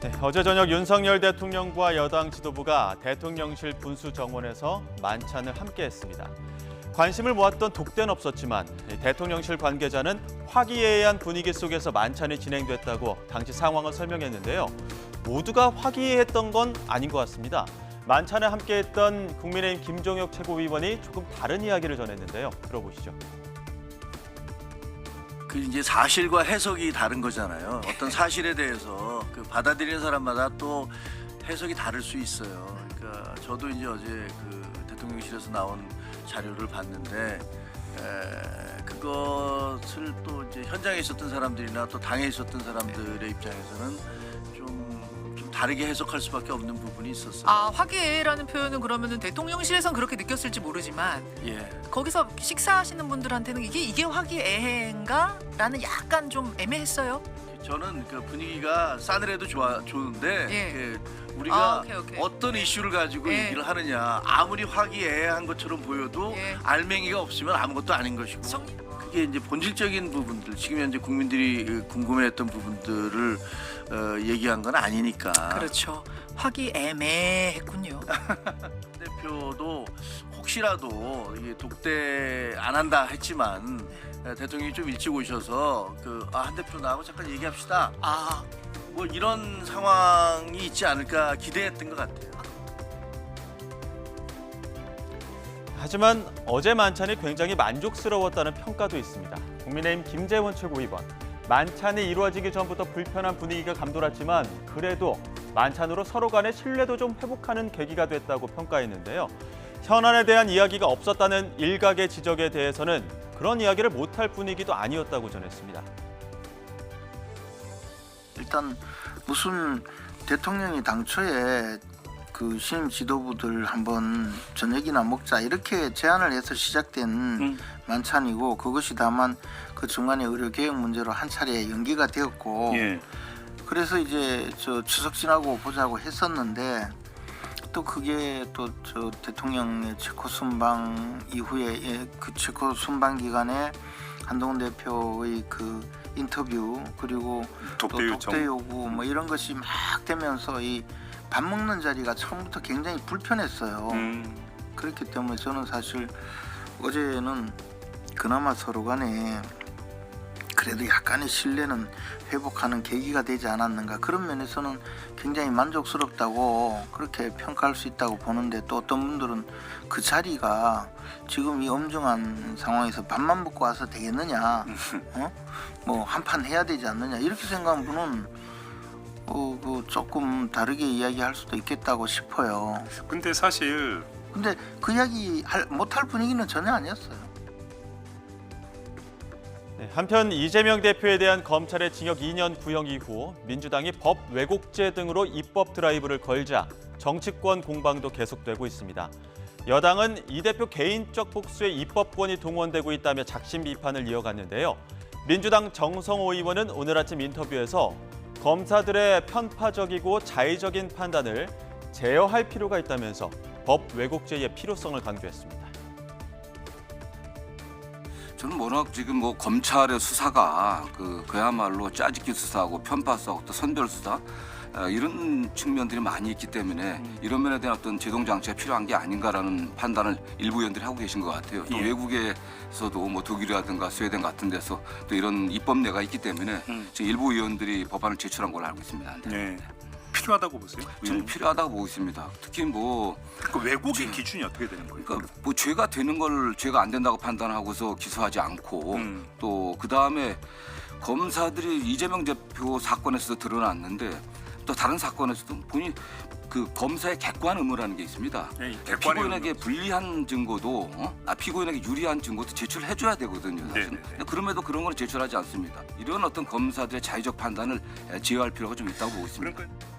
네, 어제 저녁 윤석열 대통령과 여당 지도부가 대통령실 분수 정원에서 만찬을 함께했습니다. 관심을 모았던 독대는 없었지만 대통령실 관계자는 화기애애한 분위기 속에서 만찬이 진행됐다고 당시 상황을 설명했는데요. 모두가 화기애애했던 건 아닌 것 같습니다. 만찬에 함께했던 국민의힘 김종혁 최고위원이 조금 다른 이야기를 전했는데요. 들어보시죠. 그 이제 사실과 해석이 다른 거잖아요. 어떤 사실에 대해서 그 받아들이는 사람마다 또 해석이 다를 수 있어요. 그러니까 저도 이제 어제 그 대통령실에서 나온 자료를 봤는데 그것을 또 이제 현장에 있었던 사람들이나 또 당에 있었던 사람들의 입장에서는 좀 다르게 해석할 수밖에 없는 부분이 있었어요. 아, 화기애애라는 표현은 그러면은 대통령실에선 그렇게 느꼈을지 모르지만 예. 거기서 식사하시는 분들한테는 이게 화기애애인가라는 약간 좀 애매했어요. 저는 그 분위기가 싸늘해도 좋은데 예. 그 우리가 오케이. 어떤 이슈를 가지고 예. 얘기를 하느냐, 아무리 화기애애한 것처럼 보여도 예. 알맹이가 없으면 아무것도 아닌 것이고 그게 이제 본질적인 부분들, 지금 현재 국민들이 궁금해했던 부분들을 얘기한 건 아니니까. 그렇죠. 화기애매했군요. 대표도 혹시라도 이게 독대 안 한다 했지만 대통령이 좀 일찍 오셔서 한 대표 나하고 잠깐 얘기합시다. 아, 뭐 이런 상황이 있지 않을까 기대했던 것 같아요. 하지만 어제 만찬이 굉장히 만족스러웠다는 평가도 있습니다. 국민의힘 김재원 최고위원. 만찬이 이루어지기 전부터 불편한 분위기가 감돌았지만 그래도 만찬으로 서로 간의 신뢰도 좀 회복하는 계기가 됐다고 평가했는데요. 현안에 대한 이야기가 없었다는 일각의 지적에 대해서는 그런 이야기를 못할 분위기도 아니었다고 전했습니다. 일단 무슨 대통령이 당초에 그 신임 지도부들 한번 저녁이나 먹자 이렇게 제안을 해서 시작된 만찬이고, 그것이 다만 그 중간에 의료 개혁 문제로 한 차례 연기가 되었고, 그래서 이제 저 추석 지나고 보자고 했었는데 또 그게 또 저 대통령의 체코 순방 이후에 그 체코 순방 기간에 한동훈 대표의 그 인터뷰 그리고 독대 또 독대 요구 뭐 이런 것이 막 되면서 이 밥 먹는 자리가 처음부터 굉장히 불편했어요. 그렇기 때문에 저는 사실 어제는 그나마 서로 간에 그래도 약간의 신뢰는 회복하는 계기가 되지 않았는가, 그런 면에서는 굉장히 만족스럽다고 그렇게 평가할 수 있다고 보는데, 또 어떤 분들은 그 자리가 지금 이 엄중한 상황에서 밥만 먹고 와서 되겠느냐, 뭐 한판 해야 되지 않느냐 이렇게 생각하는 분은 그 조금 다르게 이야기할 수도 있겠다고 싶어요. 근데 사실 근데 그 이야기 못할 분위기는 전혀 아니었어요. 네, 한편 이재명 대표에 대한 검찰의 징역 2년 구형 이후 민주당이 법 왜곡죄 등으로 입법 드라이브를 걸자 정치권 공방도 계속되고 있습니다. 여당은 이 대표 개인적 복수에 입법권이 동원되고 있다며 작심 비판을 이어갔는데요. 민주당 정성호 의원은 오늘 아침 인터뷰에서 검사들의 편파적이고 자의적인 판단을 제어할 필요가 있다면서 법 왜곡죄의 필요성을 강조했습니다. 저는 워낙 지금 뭐 검찰의 수사가 그야말로 짜집기 수사하고 편파 수사하고 또 선별 수사 이런 측면들이 많이 있기 때문에 이런 면에 대한 어떤 제동 장치가 필요한 게 아닌가라는 판단을 일부 의원들이 하고 계신 것 같아요. 또 외국에서도 뭐 독일이라든가 스웨덴 같은 데서 또 이런 입법례가 있기 때문에 지금 일부 의원들이 법안을 제출한 걸로 알고 있습니다. 네. 필요하다고 보세요? 저는 필요하다고 보고 있습니다. 특히 그 왜곡의 기준이 어떻게 되는 거예요? 그러니까 뭐 죄가 되는 걸 죄가 안 된다고 판단하고서 기소하지 않고 또 그다음에 검사들이 이재명 대표 사건에서도 드러났는데 또 다른 사건에서도 본인 그 검사의 객관 의무라는 게 있습니다. 피고인에게 불리한 증거도 피고인에게 유리한 증거도 제출해줘야 되거든요. 사실은. 그럼에도 그런 걸 제출하지 않습니다. 이런 어떤 검사들의 자의적 판단을 제어할 필요가 좀 있다고 보고 있습니다. 그러니까